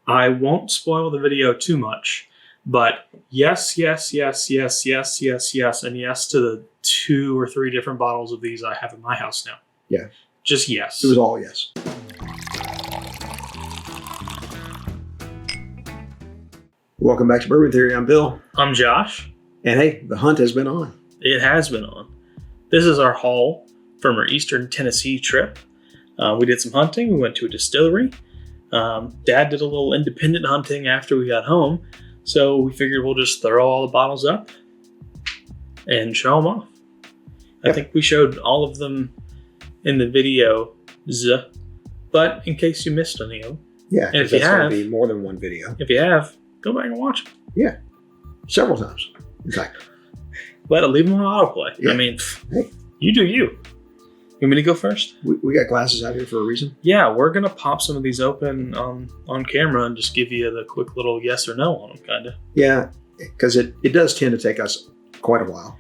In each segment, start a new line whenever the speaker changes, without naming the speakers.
I won't spoil the video too much, but yes, yes, yes, yes, yes, yes, yes, and yes to the 2 or 3 different bottles of these I have in my house now.
Yeah.
Just yes.
It was all yes. Welcome back to Bourbon Theory. I'm Bill.
I'm Josh.
And hey, the hunt has been on.
It has been on. This is our haul from our Eastern Tennessee trip. We did some hunting. We went to a distillery. Dad did a little independent hunting after we got home. So we figured we'll just throw all the bottles up and show them off. I think we showed all of them in the video, but in case you missed any of them.
Yeah,
and if you have,
be more than one video.
If you have, go back and watch them.
Yeah, several times, in fact.
Leave them on autoplay.
Yeah.
I mean,
hey,
you do you. You want me to go first?
We got glasses out here for a reason.
Yeah, we're going to pop some of these open on camera and just give you the quick little yes or no on them, kind of.
Yeah, because it does tend to take us quite a while.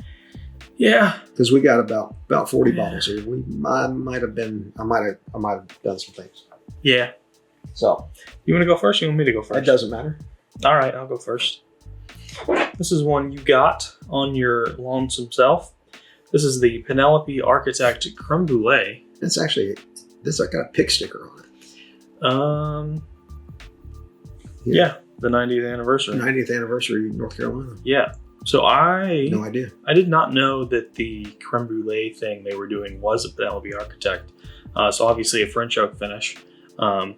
Yeah,
because we got about 40 bottles here. I might have done some things.
Yeah.
So
you want to go first? Or you want me to go first?
It doesn't matter.
All right, I'll go first. This is one you got on your lonesome self. This is the Penelope Architect Creme Brulee.
It's actually got a pick sticker on it.
Yeah, the 90th anniversary.
90th anniversary, North Carolina.
Yeah. So
no idea.
I did not know that the creme brulee thing they were doing was a Penelope Architect. So obviously a French oak finish. I'm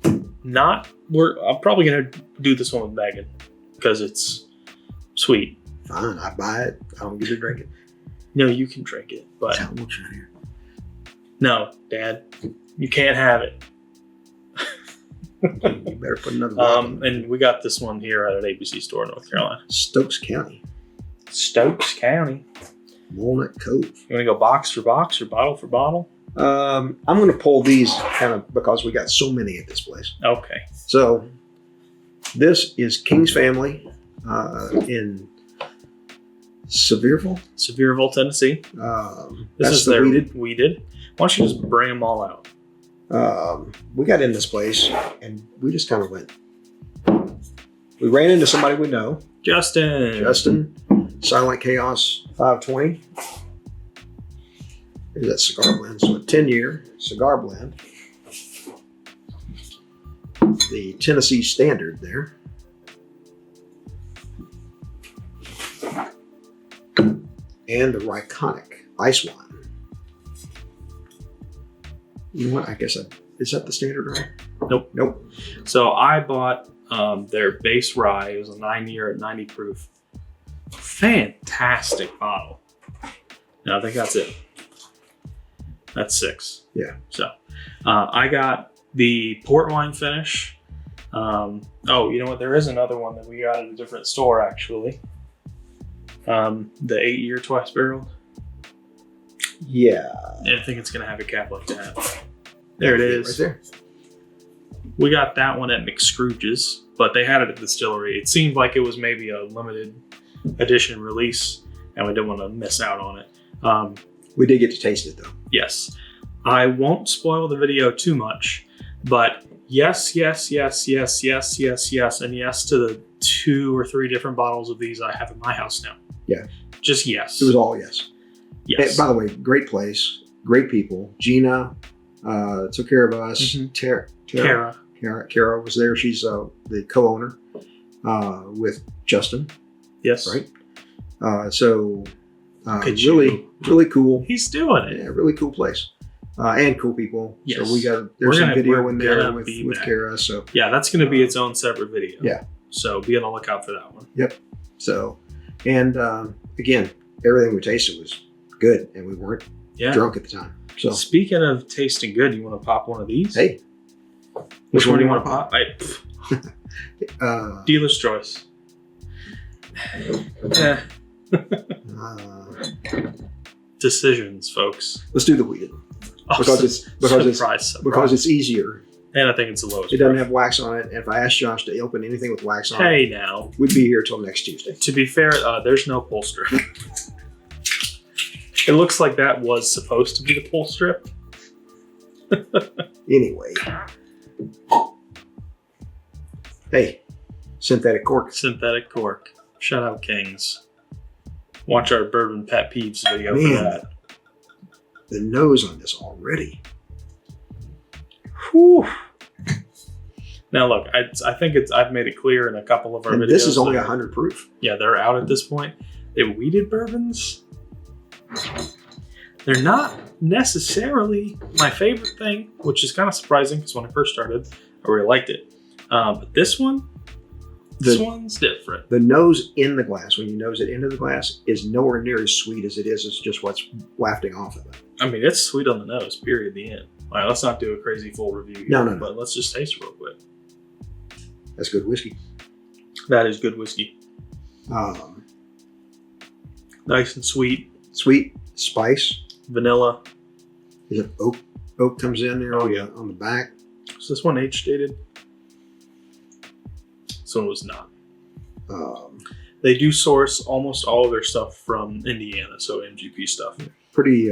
probably gonna do this one with Megan because it's sweet.
Fine, I buy it. I don't get to drink it.
No, you can drink it, but
how much out here?
No, Dad, you can't have it.
You better put another one.
And we got this one here at an ABC store in North Carolina.
Stokes County. Walnut Cove.
You want to go box for box or bottle for bottle?
I'm going to pull these kind of because we got so many at this place.
Okay.
So this is King's Family in Sevierville,
Tennessee. This is their weeded. Why don't you just bring them all out?
We got in this place and we just kind of went. We ran into somebody we know. Justin, Silent Chaos 520. Here's that cigar blend. So a 10-year cigar blend. The Tennessee Standard there. And the Ryconic Ice Wine. You know what? I guess is that the standard rye? Nope.
So I bought their base rye. It was a 9-year at 90 proof. Fantastic bottle. No, I think that's it. That's 6.
Yeah.
So I got the port wine finish. You know what? There is another one that we got at a different store actually. The 8-year twice barreled.
Yeah.
I think it's gonna have a cap like that. There it is.
Right there.
We got that one at McScrooge's, but they had it at the distillery. It seemed like it was maybe a limited edition release, and we didn't want to miss out on it.
We did get to taste it though.
Yes. I won't spoil the video too much, but yes, yes, yes, yes, yes, yes, yes, and yes to the 2 or 3 different bottles of these I have in my house now.
Yeah.
Just yes.
It was all yes.
Yes.
Hey, by the way, great place, great people. Gina took care of us.
Mm-hmm.
Kara was there. She's the co-owner with Justin.
Yes.
Right. Really cool.
He's doing it.
Yeah, really cool place. And cool people.
Yes.
So there's some video in there with Kara. So
yeah, that's going to be its own separate video.
Yeah.
So be on the lookout for that one.
Yep. So, and again, everything we tasted was good, and we weren't drunk at the time. So
speaking of tasting good, you want to pop one of these?
Hey,
which one do you want to pop? Dealer's choice. Decisions, folks.
Let's do the weeded because it's easier.
And I think it's the lowest.
It doesn't have wax on it. And if I asked Josh to open anything with wax on it,
now
we'd be here till next Tuesday.
To be fair, there's no pull strip. It looks like that was supposed to be the pull strip.
Anyway. Hey, synthetic cork.
Synthetic cork. Shout out Kings. Watch our bourbon pet peeves video
Man,
for that.
The nose on this already.
Whew. Now look, I think I've made it clear in a couple of our videos.
This is only 100 proof.
Yeah, they're out at this point. They weeded bourbons. They're not necessarily my favorite thing, which is kind of surprising because when I first started, I really liked it. But this one's different.
The nose in the glass, when you nose it into the glass, is nowhere near as sweet as it is as just what's wafting off of it.
I mean, it's sweet on the nose, period, the end. All right, let's not do a crazy full review here,
No.
but let's just taste it real quick.
That's good whiskey.
That is good whiskey. Nice and sweet.
Sweet, spice.
Vanilla.
Is it oak? Oak comes in there on the back.
Is this one age stated? This one was not. They do source almost all of their stuff from Indiana, so MGP stuff.
Pretty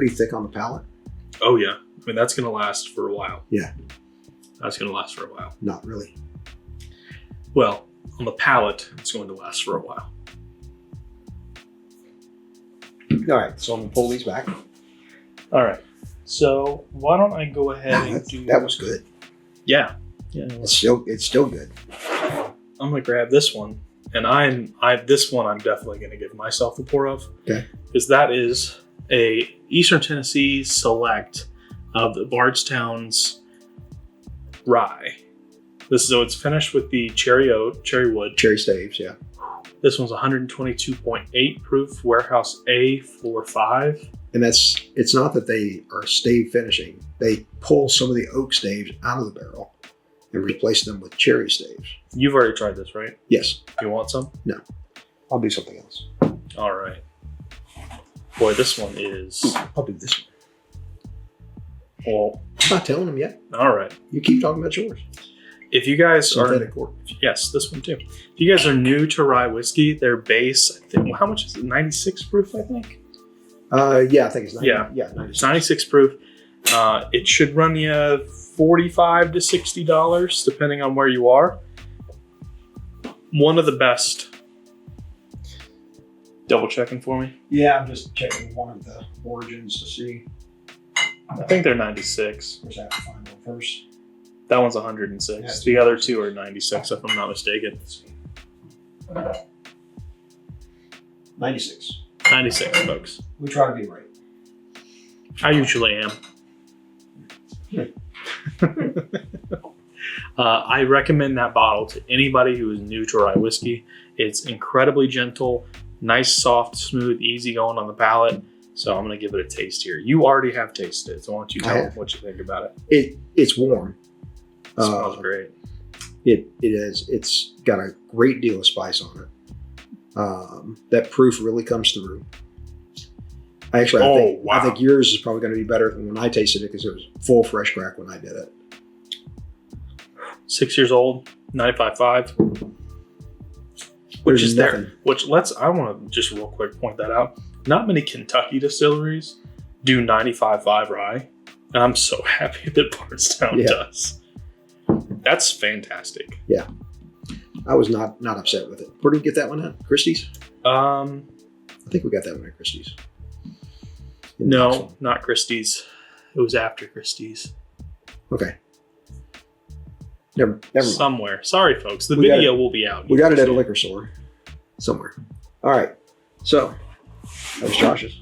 thick on the palate.
Oh yeah, I mean that's gonna last for a while.
Yeah,
that's gonna last for a while.
Not really.
Well, on the palate, it's going to last for a while.
All right, so I'm gonna pull these back.
All right, so why don't I go ahead and do
that? Was good.
Yeah.
It's still good.
I'm gonna grab this one, and this one I'm definitely gonna give myself a pour of.
Okay.
Because that is a Eastern Tennessee Select of the Bardstown's rye. It's finished with the cherry wood.
Cherry staves, yeah.
This one's 122.8 proof, warehouse A, floor 5.
And it's not that they are stave finishing. They pull some of the oak staves out of the barrel and replace them with cherry staves.
You've already tried this, right?
Yes.
You want some?
No. I'll do something else.
All right. Boy, this one is...
I'll do this one.
Well...
I'm not telling them yet.
All right.
You keep talking about yours.
If you guys
Synthetic cork.
Yes, this one too. If you guys are new to rye whiskey, their base, I think, how much is it? 96 proof, I think?
Yeah, I think it's 90.
Yeah,
96.
It's 96 proof. It should run you $45 to $60, depending on where you are. One of the best. Double checking for me.
Yeah, I'm just checking one of the origins to see.
I think they're 96.
Of course, I have to find one first.
That one's 106.
Yeah,
the other two are 96, if I'm not mistaken.
96.
96, folks.
We try to be right.
I usually am. I recommend that bottle to anybody who is new to rye whiskey. It's incredibly gentle, nice, soft, smooth, easy going on the palate. So I'm going to give it a taste here. You already have tasted it, so why don't you tell them what you think about it?
It's warm.
It smells great.
It is. It's got a great deal of spice on it. That proof really comes through. Actually, I think yours is probably going to be better than when I tasted it because it was full fresh crack when I did it.
6 years old, 95.5, which is there. I want to just real quick point that out. Not many Kentucky distilleries do 95.5 rye, and I'm so happy that Bardstown does. That's fantastic.
Yeah, I was not upset with it. Where did we get that one at? Christie's? I think we got that one at Christie's.
No, not Christie's. It was after Christie's.
Okay. Never mind.
Somewhere. Sorry, folks. The video will be out.
We got it at a liquor store somewhere. All right. So that was Josh's.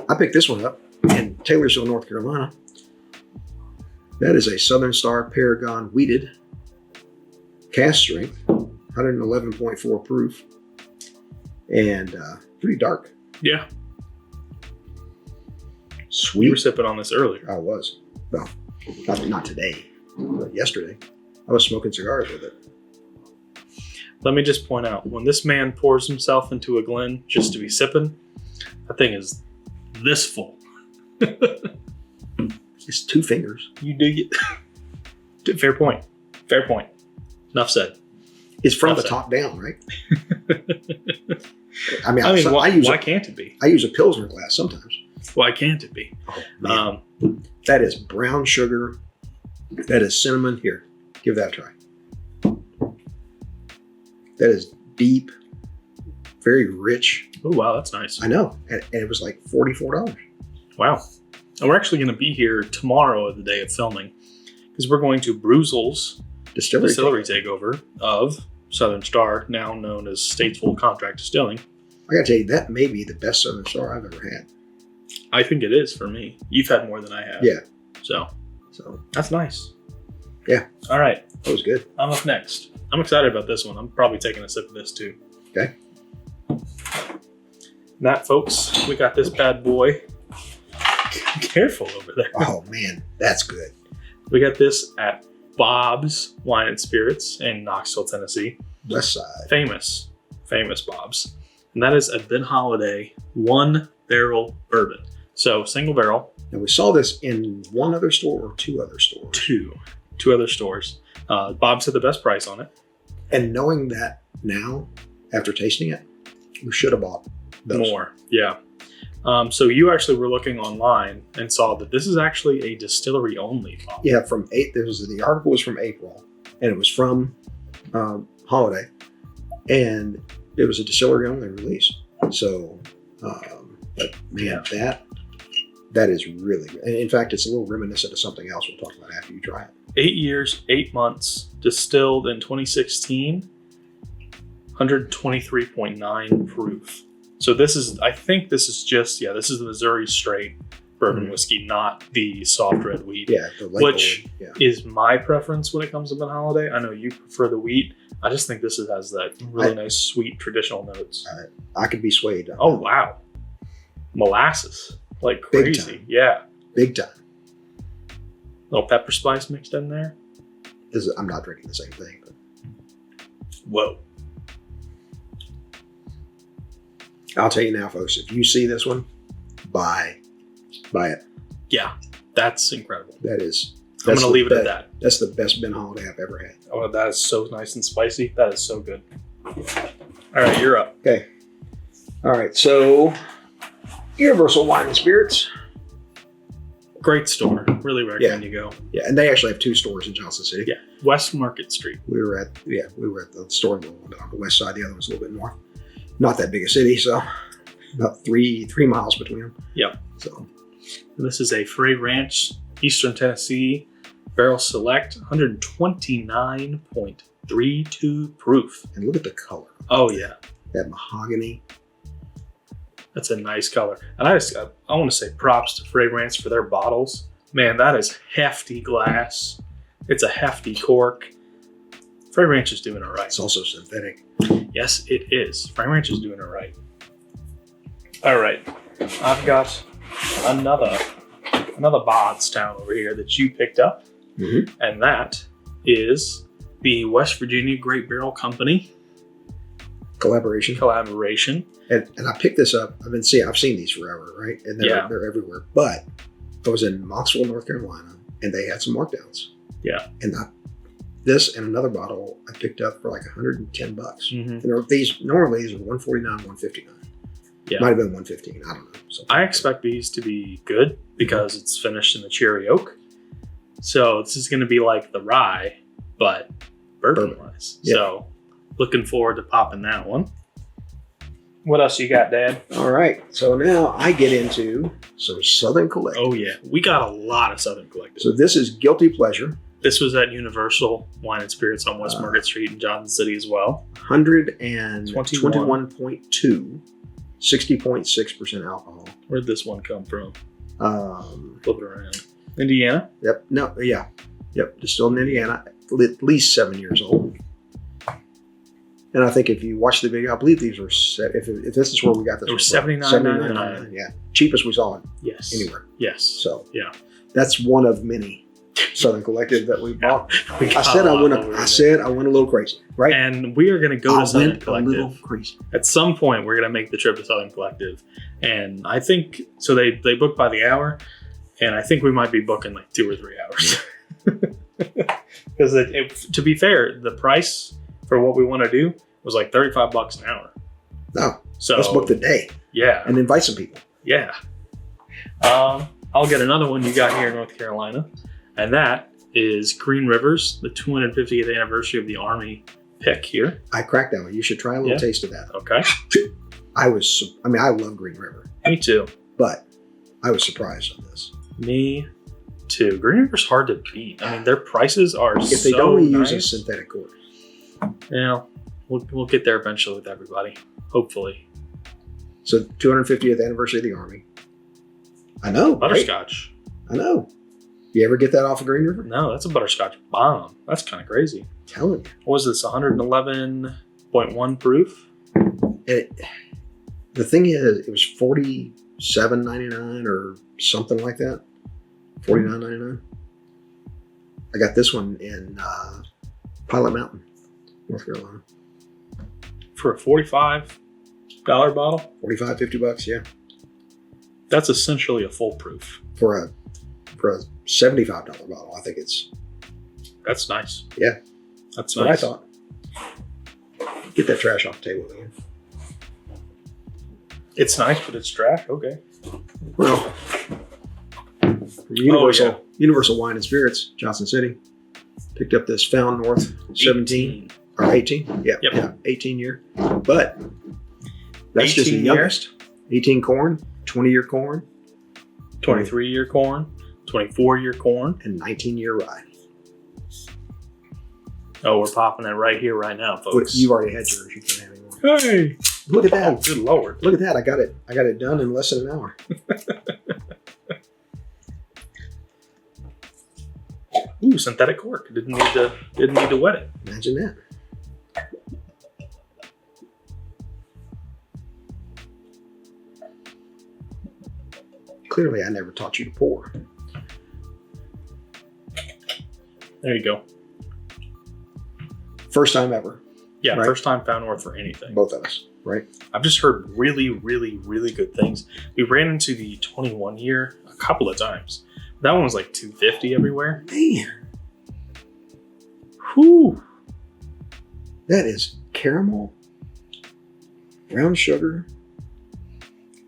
I picked this one up in Taylorsville, North Carolina. That is a Southern Star Paragon wheated cast strength, 111.4 proof, and pretty dark.
Yeah.
Sweet.
You were sipping on this earlier.
I was. Well, not today, but yesterday. I was smoking cigars with it.
Let me just point out, when this man pours himself into a Glen just to be sipping, that thing is this full.
It's 2 fingers.
You dig it. Fair point. Fair point. Enough said.
It's from the top down, right? I mean,
why can't it be?
I use a Pilsner glass sometimes.
Why can't it be?
Oh, man. That is brown sugar. That is cinnamon. Here, give that a try. That is deep, very rich.
Oh, wow, that's nice.
I know. And it was like $44.
Wow. And we're actually going to be here tomorrow, the day of filming, because we're going to Brewzle's distillery takeover of Southern Star, now known as Statesville Contract Distilling.
I got to tell you, that may be the best Southern Star I've ever had.
I think it is for me. You've had more than I have.
Yeah.
So
So
that's nice.
Yeah.
All right.
That was good.
I'm up next. I'm excited about this one. I'm probably taking a sip of this too.
Okay.
That, folks, we got this bad boy. Careful over there.
Oh, man. That's good.
We got this at Bob's Wine and Spirits in Knoxville, Tennessee.
West Side.
Famous Bob's. And that is a Ben Holiday 1-barrel bourbon. So single barrel.
Now, we saw this in one other store or two other stores.
Two other stores. Bob's had the best price on it.
And knowing that now, after tasting it, we should have bought those.
More. Yeah. So you actually were looking online and saw that this is actually a distillery only bottle.
Yeah, the article was from April, and it was from Holiday, and it was a distillery only release. So, but man, that is really good. And in fact, it's a little reminiscent of something else we'll talk about after you try it.
8 years, 8 months, distilled in 2016, 123.9 proof. So this is the Missouri straight bourbon whiskey, not the soft red wheat.
Yeah, the label,
which is my preference when it comes to Ben Holiday. I know you prefer the wheat. I just think this has that really nice, sweet, traditional notes.
I could be swayed.
Oh, wow. Molasses. Like crazy.
Big time.
Yeah.
Big time.
Little pepper spice mixed in there.
I'm not drinking the same thing. But
whoa.
I'll tell you now, folks, if you see this one, buy it.
Yeah, that's incredible.
I'm
going to leave it at that.
That's the best Ben Holiday I've ever had.
Oh, that is so nice and spicy. That is so good. All right, you're up.
Okay. All right, so Universal Wine and Spirits.
Great store. Really recommend you go.
Yeah, and they actually have two stores in Johnson City.
Yeah, West Market Street.
We were at the store on the west side. The other one's a little bit north. Not that big a city, so about three miles between them.
Yep.
So
this is a Frey Ranch, Eastern Tennessee Barrel Select, 129.32 proof.
And look at the color.
Oh yeah,
that mahogany.
That's a nice color. And I want to say props to Frey Ranch for their bottles. Man, that is hefty glass. It's a hefty cork. Frey Ranch is doing it right.
It's also synthetic.
Yes, it is. Frey Ranch is doing it right. All right. I've got another Bardstown over here that you picked up.
Mm-hmm.
And that is the West Virginia Great Barrel Company
collaboration. And I picked this up. I've seen these forever, right? And they're everywhere. But I was in Knoxville, North Carolina, and they had some markdowns.
Yeah.
And this and another bottle I picked up for like $110.
Mm-hmm.
And normally these are $149, $159.
Yeah.
Might have been $115. I don't know.
I expect these to be good because it's finished in the cherry oak. So this is going to be like the rye, but bourbon-wise. Yeah. So looking forward to popping that one. What else you got, Dad?
All right. So now I get into some Southern Collective.
Oh, yeah. We got a lot of Southern Collective.
So this is Guilty Pleasure.
This was at Universal Wine and Spirits on West Market Street in Johnson City as well.
121.2, 60.6% alcohol.
Where'd this one come from? Flip it around. Indiana?
Yep. No, yeah. Yep. Distilled in Indiana. At least 7 years old. And I think if you watch the video, I believe these were, if this is where we got this,
they were $79.99.
Yeah. Cheapest we saw it.
Yes.
Anywhere.
Yes.
So
yeah,
that's one of many Southern Collective that we bought. I said I went a little crazy, right?
And we are going to go to Southern Collective.
A little crazy.
At some point, we're going to make the trip to Southern Collective. And I think, so they book by the hour, and I think we might be booking like 2 or 3 hours. Because to be fair, the price for what we want to do was like $35 an hour.
No.
So
let's book the day.
Yeah.
And invite some people.
Yeah. I'll get another one you got here in North Carolina. And that is Green Rivers, the 250th anniversary of the Army pick here.
I cracked that one. You should try a little taste of that.
Okay.
I love Green River,
Me too.
but I was surprised on this.
Me too. Green River's hard to beat. I mean, their prices are
If they
so
don't
nice.
use a synthetic cork.
Yeah, we'll get there eventually with everybody. Hopefully.
So 250th anniversary of the Army. I know. Right?
Butterscotch.
I know. You ever get that off of Green River?
No, that's a butterscotch bomb. That's kind of crazy.
I'm telling you.
What was this? 111.1 proof?
The thing is, it was $47.99 or something like that. $49.99. I got this one in Pilot Mountain, North Carolina.
For a $45 bottle?
$45-$50, yeah.
That's essentially a full proof.
For a $75 bottle, I think it's.
That's nice.
Yeah.
That's
what
nice.
I thought. Get that trash off the table again.
It's nice, but it's trash. Okay.
Well, Universal Wine and Spirits, Johnson City. Picked up this Found North 17 or 18. Yeah,
Yep.
yeah, 18 year. But that's just the
18 year.
youngest. 18 corn, 20-year corn,
23-year corn, 24-year corn.
and 19-year rye.
Oh, we're popping it right here, right now,
But
folks.
you've already had yours. You can't have any more.
Hey!
Look at
Oh,
that.
good lord.
Look at that. I got it done in less than an hour.
Ooh, synthetic cork. Didn't need to wet it.
Imagine that. Clearly, I never taught you to pour.
There you go.
First time ever,
Yeah,
Right.
first time Found North for anything.
both of us, right?
I've just heard really, really, really good things. We ran into the 21 year a couple of times. That one was like $250 everywhere.
Man,
Whew.
that is caramel, brown sugar.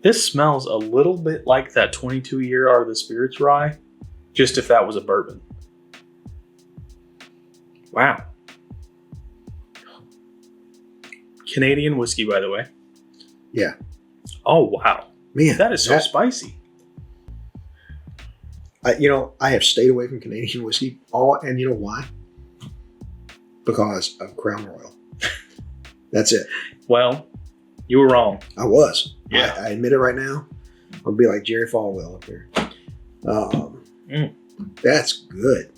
This smells a little bit like that 22 year Art of the Spirits rye, just if that was a bourbon. Wow. Canadian whiskey, by the way.
Yeah.
Oh, wow.
Man,
That is so spicy.
I have stayed away from Canadian whiskey. And you know why? Because of Crown Royal. That's it.
Well, you were wrong.
I was.
Yeah.
I admit it right now. I'll be like Jerry Falwell up here. That's good.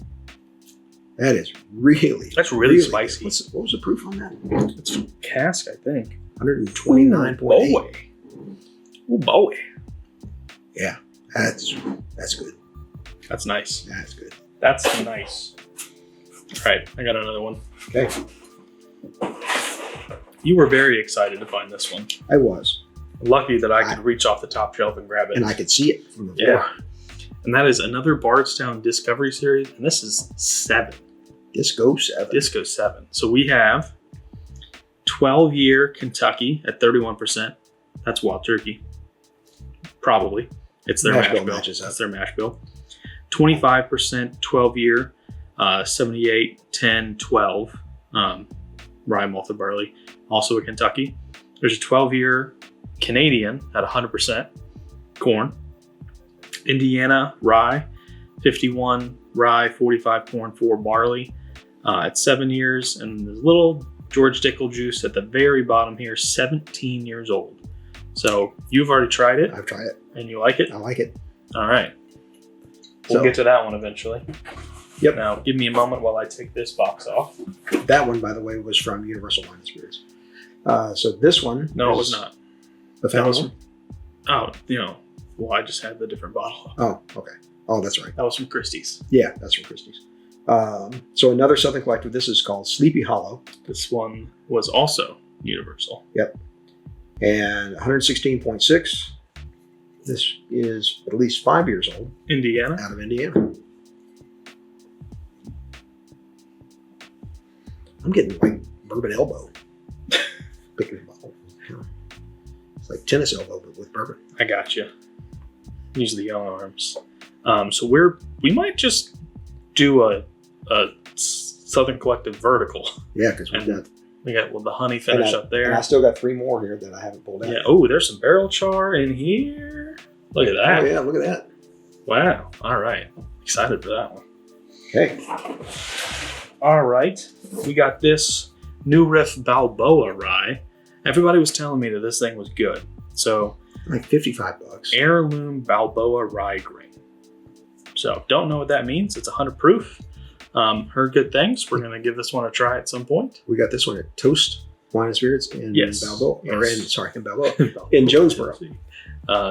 That is really.
That's really spicy.
What was the proof on that?
It's from cask, I think.
129.8.
Boy. Oh, boy.
Yeah, that's good.
That's nice.
That's good.
That's nice. All right, I got another one.
Okay,
You were very excited to find this one.
I was,
Lucky that I could reach off the top shelf and grab it.
and I could see it from the floor.
Yeah. And that is another Bardstown Discovery Series, and this is 7.
Disco 7.
Disco 7. So we have 12-year Kentucky at 31%. That's Wild Turkey. Probably. It's their
Mash
mash
bill
bill.
matches up.
That's their mash bill. 25% 12-year, 78, 10, 12. Rye malted barley. Also a Kentucky. There's a 12-year Canadian at 100% corn. Indiana rye, 51 rye, 45 corn, 4 barley at 7 years. And there's little George Dickel juice at the very bottom here, 17 years old. So you've already tried it
I've tried it.
and you like it?
I like it.
All right. We'll
So-
get to that one eventually.
Yep.
Now give me a moment while I take this box off.
That one, by the way, was from Universal Wine and Spirits. So this one.
No, it
is
was not.
The
That
Found
was
one?
from, well, I just had the different bottle.
Oh, okay. Oh, that's right.
That was from Christie's.
Yeah, that's from Christie's. So another Southern Collective. This is called Sleepy Hollow,
This one was also Universal.
and 116.6. This is at least 5 years old,
Indiana.
out of Indiana. I'm getting like bourbon elbow. Picking a bottle. It's like tennis elbow, but with bourbon.
I got you. Use the yellow arms. So we might just do a Southern Collective vertical.
Yeah, because we've
And
got
We got the honey finish up there.
And I still got 3 more here that I haven't pulled out.
Yeah. Oh, there's some barrel char in here. Look at that.
Oh, yeah, look at that.
Wow. All right. Excited for that one.
Okay.
All right. We got this New Riff Balboa rye. Everybody was telling me that this thing was good. So,
like $55.
heirloom Balboa rye grain. So, don't know what that means. It's 100 proof. Heard good things. We're going to give this one a try at some point.
We got this one at Toast Wine and Spirits in Balboa.
Yes.
In Balboa. In Jonesboro.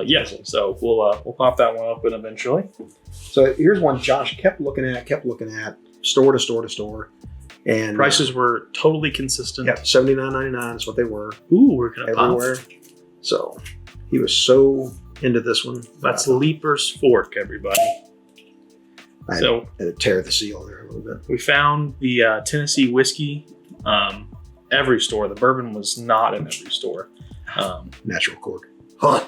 Yes. So we'll pop that one open eventually.
So here's one Josh kept looking at, store to store to store. And
prices were totally consistent.
Yeah, $79.99 is what they were.
Ooh, we're going to pop.
Everywhere. So he was so into this one.
That's Leaper's Fork, everybody.
I had to tear the seal there a little bit.
We found the Tennessee whiskey every store. The bourbon was not in every store.
Natural cork. Huh.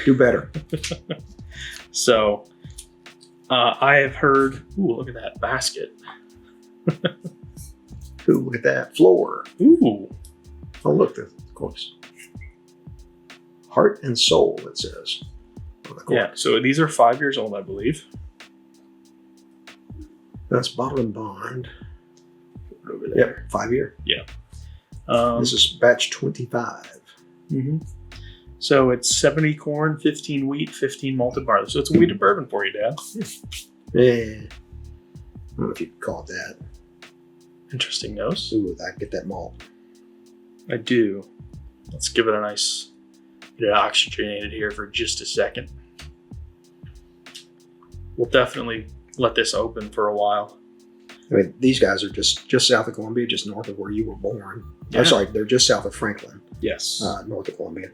Do better.
So I have heard, ooh, look at that basket.
Ooh, look at that floor.
Ooh.
Oh, look, the corks. Heart and Soul, it says.
Yeah, so these are 5 years old, I believe.
That's bottled and bond.
Over there.
Yep, 5 year.
Yeah.
This is batch 25.
Mm-hmm. So it's 70 corn, 15 wheat, 15 malted barley. So it's a wheated bourbon for you, Dad.
Yeah. I don't know if you'd call it that.
Interesting nose.
Ooh, I get that malt.
I do. Let's give it a nice, get it oxygenated here for just a second. We'll definitely let this open for a while.
I mean, these guys are just south of Columbia, just north of where you were born.
Yeah.
I'm sorry, they're just south of Franklin.
Yes.
North of Columbia.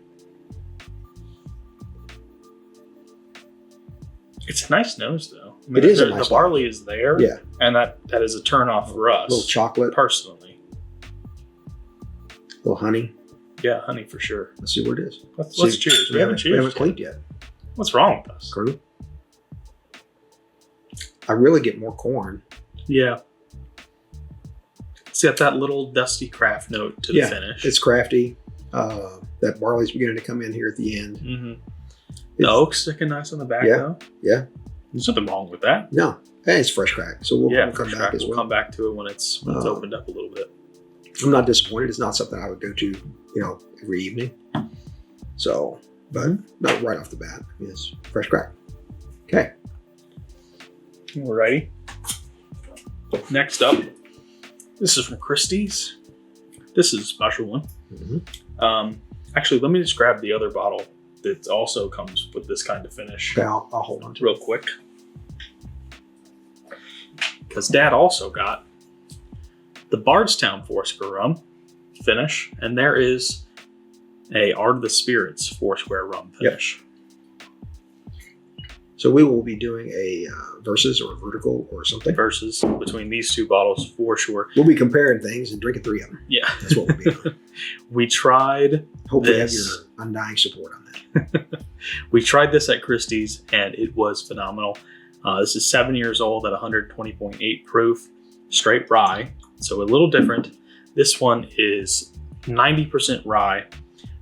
It's a nice nose, though. I mean,
it is a nice
the barley is there.
Yeah.
And that is a turn off for us.
A little chocolate.
Personally.
A little honey.
Yeah, honey for sure.
Let's see where it is.
Let's cheers.
We haven't clinked yet.
What's wrong with us?
Crew. I really get more corn.
Yeah. It's got that little dusty craft note to the finish.
It's crafty. That barley's beginning to come in here at the end.
Mm-hmm. The oak's sticking nice on the back, though.
Yeah.
There's nothing wrong with that.
No. Hey, it's fresh crack. So we'll come back as well.
We'll come back to it when it's opened up a little bit.
I'm not disappointed. It's not something I would go to, every evening. So, but not right off the bat. It's fresh crack. Okay.
Alrighty. Next up, this is from Christie's. This is a special one. Mm-hmm. Actually, let me just grab the other bottle that also comes with this kind of finish.
Okay, I'll hold on to it
real quick. Because Dad also got the Bardstown Foursquare rum finish, and there is a Art of the Spirits Foursquare rum finish.
Yep. So we will be doing a versus or a vertical or something.
Versus between these two bottles for sure.
We'll be comparing things and drinking 3 of them.
Yeah.
That's what we'll be doing.
We tried
Hope we have your undying support on that.
We tried this at Christie's and it was phenomenal. This is 7 years old at 120.8 proof, straight rye. So a little different. This one is 90% rye,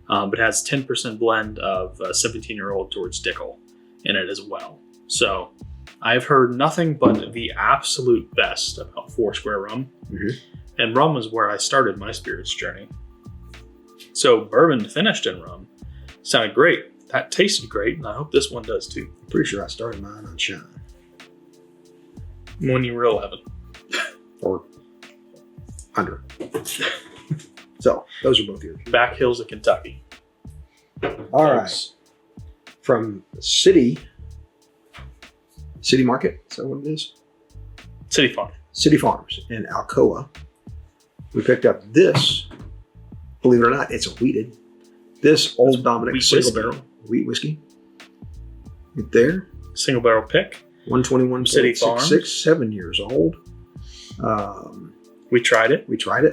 but has 10% blend of 17-year-old George Dickel in it as well. So I've heard nothing but the absolute best about Foursquare rum. Mm-hmm. And rum is where I started my spirits journey. So bourbon finished in rum sounded great. That tasted great, and I hope this one does too.
I'm pretty sure I started mine on Shine.
When you were 11.
Or under. So those are both yours.
Back hills of Kentucky.
All right. From City Market, is that what it is?
City Farm.
City Farms in Alcoa. We picked up this, believe it or not, it's a wheated. This Old Dominic single barrel wheat whiskey. Right there.
Single barrel pick.
121.66, 7 years old.
We tried it.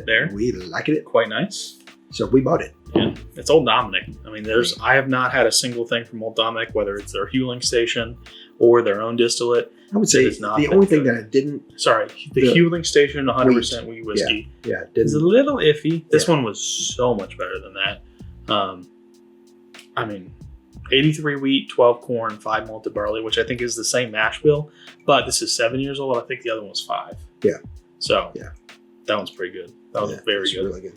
There. We liked it.
Quite nice.
So we bought it.
Yeah, it's Old Dominic. I mean, I have not had a single thing from Old Dominic, whether it's their Hewling station or their own distillate.
I would say
It's not
the
been
only thing
good.
that I didn't.
Sorry, the
The
Huling Station 100% wheat whiskey
Yeah,
is a
didn't.
little iffy. This
Yeah.
one was so much better than that. I mean, 83 wheat, 12 corn, 5 malted barley, which I think is the same mash bill, but this is 7 years old. I think the other one was 5.
Yeah.
So
Yeah.
that one's pretty good. That was very
it's
good.
Really good.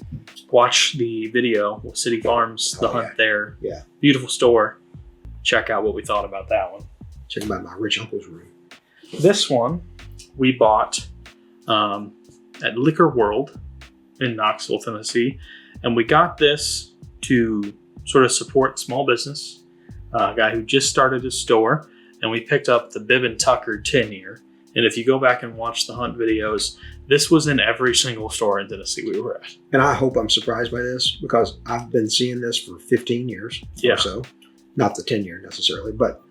Watch the video with City Farms, the
Oh,
hunt
yeah.
there.
Yeah.
Beautiful store. Check out what we thought about that one.
Check out my rich uncle's room.
This one we bought at Liquor World in Knoxville, Tennessee. And we got this to sort of support small business, a guy who just started his store. And we picked up the Bibb and Tucker 10-year. And if you go back and watch the hunt videos, this was in every single store in Tennessee we were at.
And I hope I'm surprised by this because I've been seeing this for 15 years
Yeah.
or so. Not the 10-year necessarily, but,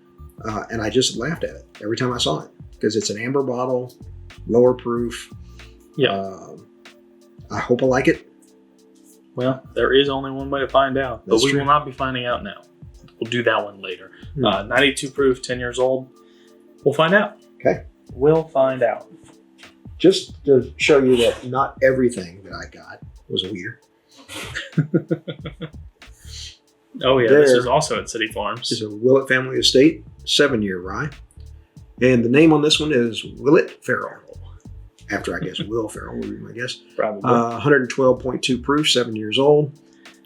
and I just laughed at it every time I saw it because it's an amber bottle, lower proof.
Yeah.
I hope I like it.
Well, there is only one way to find out, but
That's
we
true.
will not be finding out now. We'll do that one later.
Hmm.
92 proof, 10 years old. We'll find out.
Okay.
We'll find out.
Just to show you that not everything that I got was a weeder.
Oh, yeah. This
There
is also at City Farms.
This is a Willett Family Estate 7-year rye. And the name on this one is Willett Farrell. After, I guess, Will Farrell would be my guess.
Probably.
112.2 proof, 7 years old.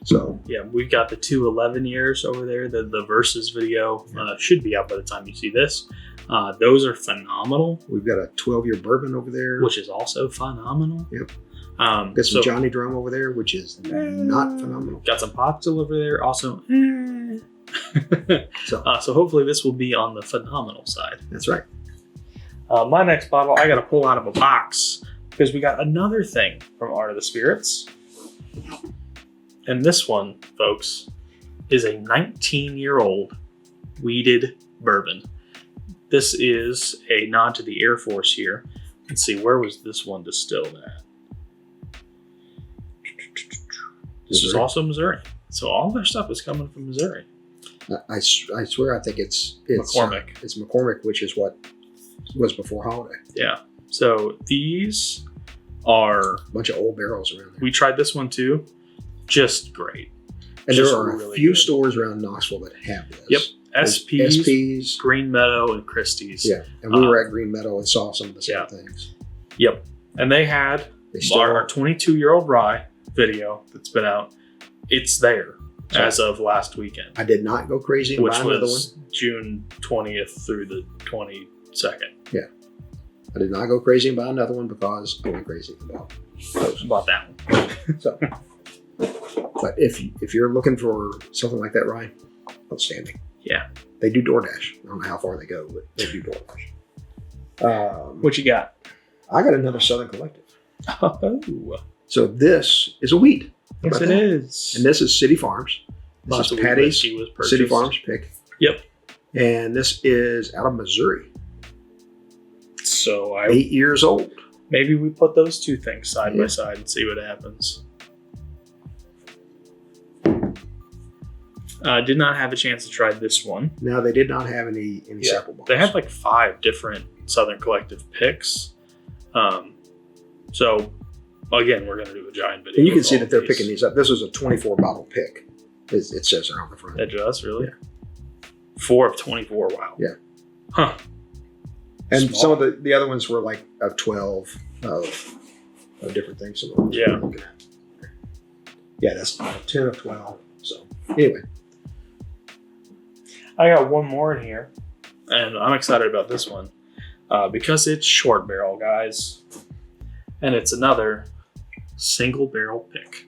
So,
Yeah, we've got the 211 years over there. The Versus video should be out by the time you see this. Those are phenomenal,
we've got a 12-year bourbon over there.
which is also phenomenal.
Yep.
Got
Got some Johnny Drum over there, which is not phenomenal.
Got some Popsicle over there, also.
So,
So hopefully this will be on the phenomenal side.
that's right.
My next bottle I got to pull out of a box because we got another thing from Art of the Spirits. And this one, folks, is a 19-year-old weeded bourbon. This is a nod to the Air Force here. Let's see, where was this one distilled at? This is
Missouri.
also Missouri. So all their stuff is coming from Missouri.
I swear I think it's
McCormick.
It's McCormick, which is what was before Holiday.
Yeah. So these are,
A bunch of old barrels around there.
we tried this one too. Just great.
And
just
there are
really
a few
good.
stores around Knoxville that have this.
Yep.
There's
SP's,
SP's.
Green Meadow, and Christie's.
Yeah. And we were at Green Meadow and saw some of the same
Yeah.
things.
Yep. And they had
They still
our 22-year-old rye video that's been out. It's there as of last weekend,
I did not go crazy and
which
buy another one.
was June 20th through the 22nd.
I did not go crazy and buy another one because I went crazy about those.
Bought that one.
So, but if you're looking for something like that, Ryan, outstanding.
Yeah.
They do DoorDash. I don't know how far they go, but they do DoorDash.
What you got?
I got another Southern Collective.
Oh,
So this is a wheat. How
yes
about
it
that?
is.
And this is City Farms. This
Lots
is
of
Patty's
whiskey was purchased.
City Farms pick.
Yep.
And this is out of Missouri.
So
8 years old.
maybe we put those two things side by
Yeah.
side and see what happens. Did not have a chance to try this one.
Now they did not have any sample bottles.
They had like 5 different Southern Collective picks. So again, we're going to do a giant video.
And you can
with
see
all
that
of
they're
these.
picking these up. This was a 24 bottle pick. It says there on the front.
It does, really?
Yeah.
4 of 24, wow.
Yeah.
Huh.
And
Small.
some of the other ones were like of 12 of different things. Some of the ones
Yeah.
we're looking at. Yeah, that's 10 of 12. So anyway,
I got one more in here, and I'm excited about this one because it's short barrel, guys. And it's another single barrel pick.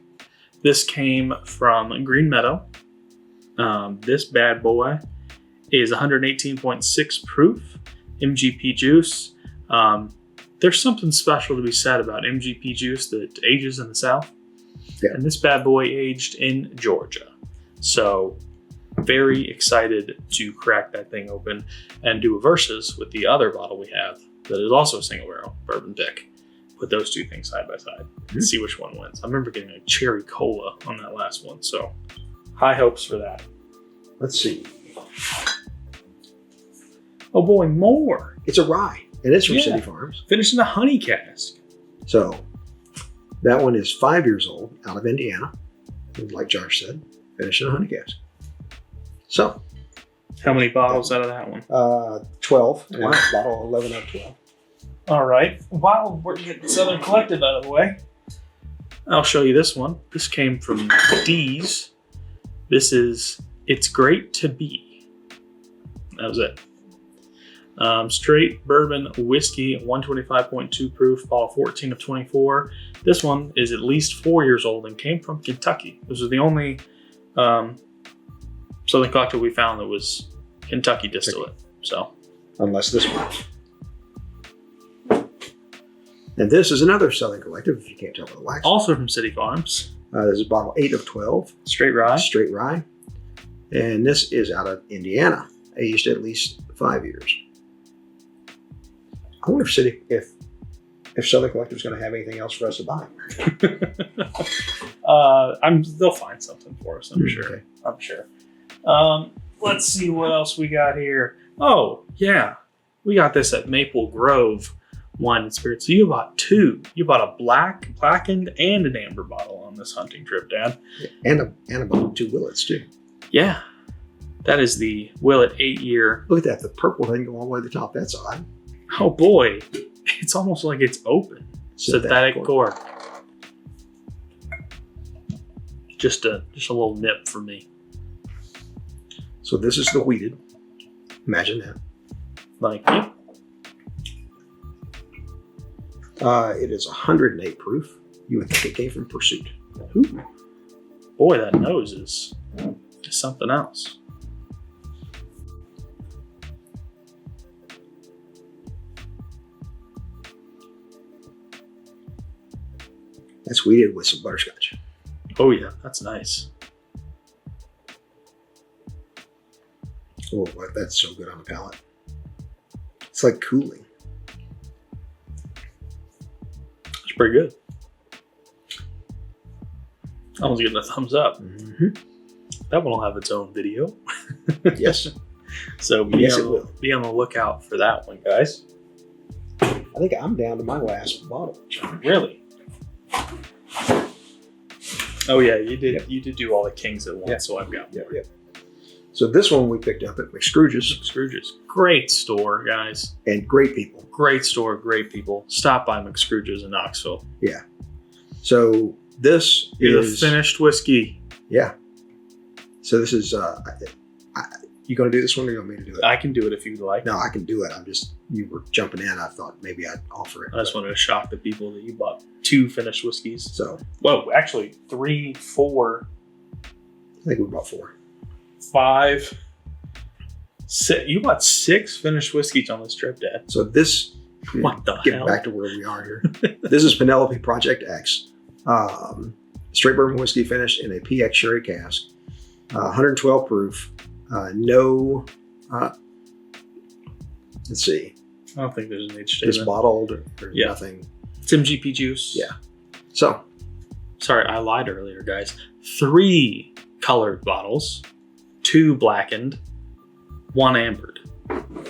This came from Green Meadow. This bad boy is 118.6 proof, MGP juice. There's something special to be said about MGP juice that ages in the South.
Yeah.
And this bad boy aged in Georgia. So very excited to crack that thing open and do a versus with the other bottle we have that is also a single barrel bourbon pick. Put those two things side by side and see which one wins. I remember getting a cherry cola on that last one, so high hopes for that.
let's see.
Oh boy, more.
It's a rye, and it's from
Yeah.
City Farms.
Finished in a honey cask.
So that one is 5 years old, out of Indiana. And like Josh said, finished in a honey cask. So
How many bottles out of that one?
12.
Wow.
Bottle 11 out of 12.
All right. While we're getting Southern Collective out of the way, I'll show you this one. This came from D's. This is It's Great to Be. That was it. Straight bourbon whiskey, 125.2 proof, bottle 14 of 24. This one is at least 4 years old and came from Kentucky. This was the only Southern Collective we found that was Kentucky distillate. So,
Unless this one. And this is another Southern Collective, if you can't tell by the wax.
also from City Farms,
This is bottle 8 of 12.
straight rye.
Straight rye. And this is out of Indiana, aged at least 5 years. I wonder if Southern Collective is going to have anything else for us to buy.
They'll find something for us. I'm sure.
Okay.
I'm sure. Let's see what else we got here. Oh yeah, we got this at Maple Grove Wine and Spirits. So you bought two. You bought a blackened, and an amber bottle on this hunting trip, Dad.
And a bottle of 2 Willets too.
Yeah, that is the Willet 8-year.
Look at that. The purple doesn't go all the way to the top. That's odd.
Oh boy, it's almost like it's open. Synthetic
cork.
cork. Just a little nip for me.
So this is the wheated. Imagine that.
Like, yep.
It is 108 proof. You would think it came from Pursuit.
Ooh. Boy, that nose is something else.
That's wheated with some butterscotch.
Oh yeah, that's nice.
Oh, that's so good on the palate. It's like cooling.
It's pretty good. I was getting a thumbs up.
Mm-hmm.
That one will have its own video.
Yes.
So be on the lookout for that one, guys.
I think I'm down to my last bottle, John.
Really? Oh yeah, you did.
Yep.
You did do all the kings at once,
Yep.
so I've got more.
Yep. So this one we picked up at McScrooge's.
McScrooge's, great store, guys.
And great people.
Great store, great people. Stop by McScrooge's in Knoxville.
Yeah. So this
You're
is
the finished whiskey.
Yeah. So this is you gonna do this one or you want me to do it?
I can do it if you'd like.
No, I can do it. You were jumping in. I thought maybe I'd offer it.
I just wanted to shock the people that you bought 2 finished whiskeys.
So
Whoa, actually 3, 4,
I think we bought 4.
5, 6. You bought 6 finished whiskeys on this trip, Dad.
So this
What the
getting
hell?
back to where we are here. This is Penelope Project X. Straight bourbon whiskey finished in a PX sherry cask. 112 proof. No, let's see.
I don't think there's an age
It's
statement.
bottled or
Yeah.
nothing.
It's MGP juice.
Yeah. So
Sorry, I lied earlier, guys. 3 colored bottles, 2 blackened, 1 ambered,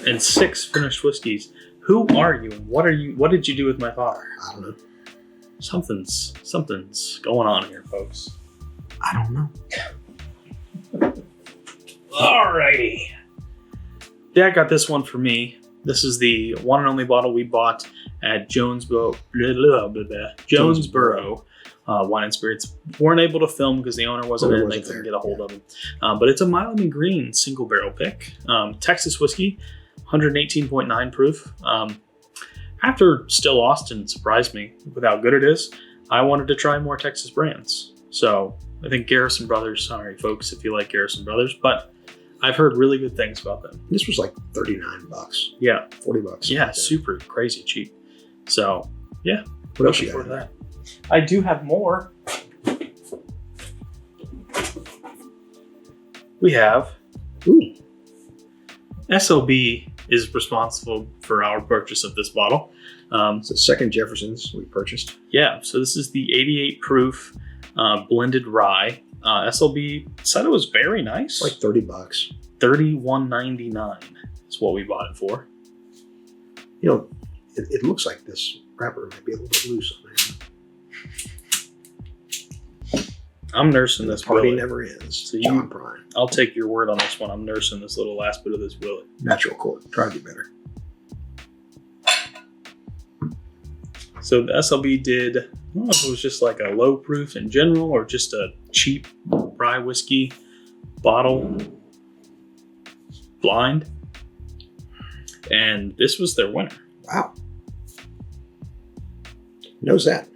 and 6 finished whiskeys. Who are you? And what did you do with my father?
I don't know.
Something's going on here, folks.
I don't know.
Alrighty. Dad got this one for me. This is the one and only bottle we bought at Jonesboro Wine and Spirits. Weren't able to film because the owner wasn't in and they couldn't get a hold of him. But it's a Miami Green single barrel pick. Texas whiskey, 118.9 proof. After Still Austin surprised me with how good it is, I wanted to try more Texas brands. So I think Garrison Brothers, sorry folks if you like Garrison Brothers, but I've heard really good things about them.
This was like $39.
Yeah.
$40.
Yeah, super crazy cheap. So yeah.
What else you
for
got?
that? I do have more. We have
Ooh.
SLB is responsible for our purchase of this bottle.
It's the second Jefferson's we purchased.
Yeah, so this is the 88 proof blended rye. SLB said it was very nice.
It's like $30.
$31.99. It's what we bought it for.
You know, it looks like this wrapper might be a little bit loose on there.
I'm nursing this
Party
Willet.
never ends.
So
John Prine.
I'll take your word on this one. I'm nursing this little last bit of this Willet.
Natural cork. Try to get better.
So the SLB did, I don't know if it was just like a low proof in general or just a cheap rye whiskey bottle blind. And this was their winner.
Wow. Knows that.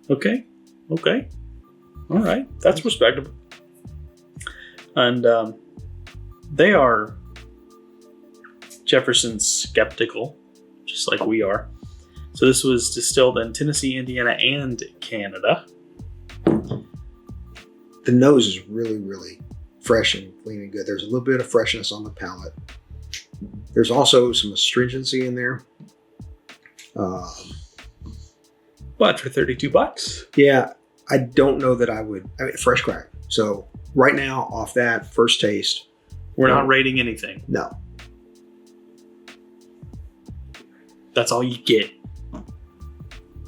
Okay. All right. That's respectable. And they are Jefferson skeptical, just like we are. So this was distilled in Tennessee, Indiana, and Canada.
The nose is really, really fresh and clean and good. There's a little bit of freshness on the palate. There's also some astringency in there.
But for $32,
Yeah, I don't know that I would. I mean, fresh crack. So right now, off that first taste,
we're not rating anything.
no.
That's all you get.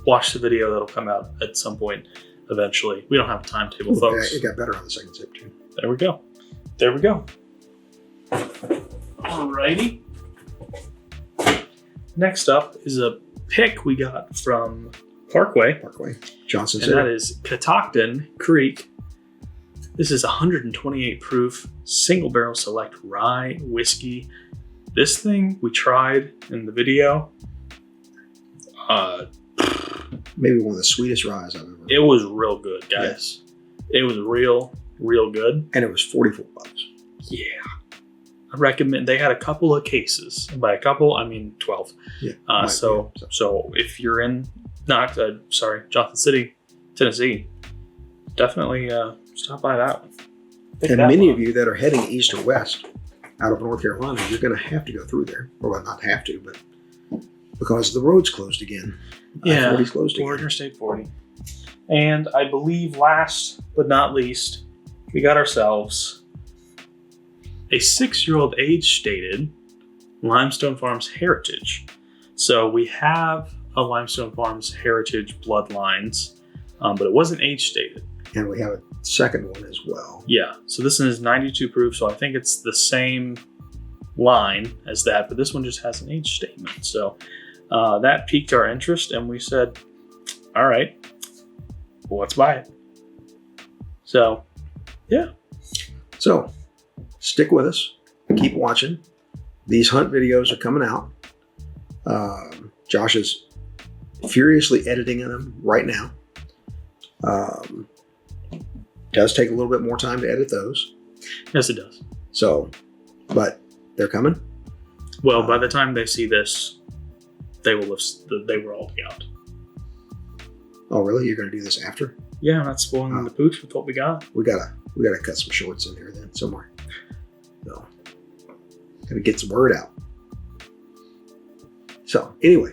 Watch the video that'll come out at some point eventually. We don't have a timetable,
Ooh,
folks.
it got better on the second sip too.
There we go. Alrighty. Next up is a pick we got from Parkway,
Johnson
and
City.
that is Catoctin Creek. This is 128 proof single barrel select rye whiskey. This thing we tried in the video.
Maybe one of the sweetest ryes I've ever.
It was real good, guys. It was real good.
And it was $44.
Yeah. I recommend. They had a couple of cases. And by a couple, I mean 12.
Yeah.
So if you're in Johnson City, Tennessee, definitely stop by that one.
And many of you that are heading east or west out of North Carolina, you're going to have to go through there. Or well, not have to, but because the road's closed again.
Yeah,
I-40's closed again.
Interstate 40. And I believe last but not least, we got ourselves a 6-year-old age-stated Limestone Farms Heritage. So we have a Limestone Farms Heritage Bloodlines, but it wasn't age-stated.
And we have a second one as well.
Yeah, so this one is 92 proof, so I think it's the same line as that, but this one just has an age statement. So that piqued our interest, and we said, all right, well, let's buy it. So, yeah.
So stick with us. Keep watching. These hunt videos are coming out. Josh is furiously editing them right now. Does take a little bit more time to edit those.
Yes, it does.
So, but they're coming.
Well, by the time they see this, they will all be out.
Oh, really? You're going to do this after?
Yeah, I'm not spoiling the pooch with what we got.
We gotta cut some shorts in there then somewhere. So, gotta get some word out. So, anyway,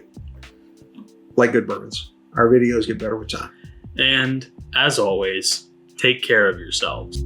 like good bourbons, our videos get better with time.
And as always, take care of yourselves.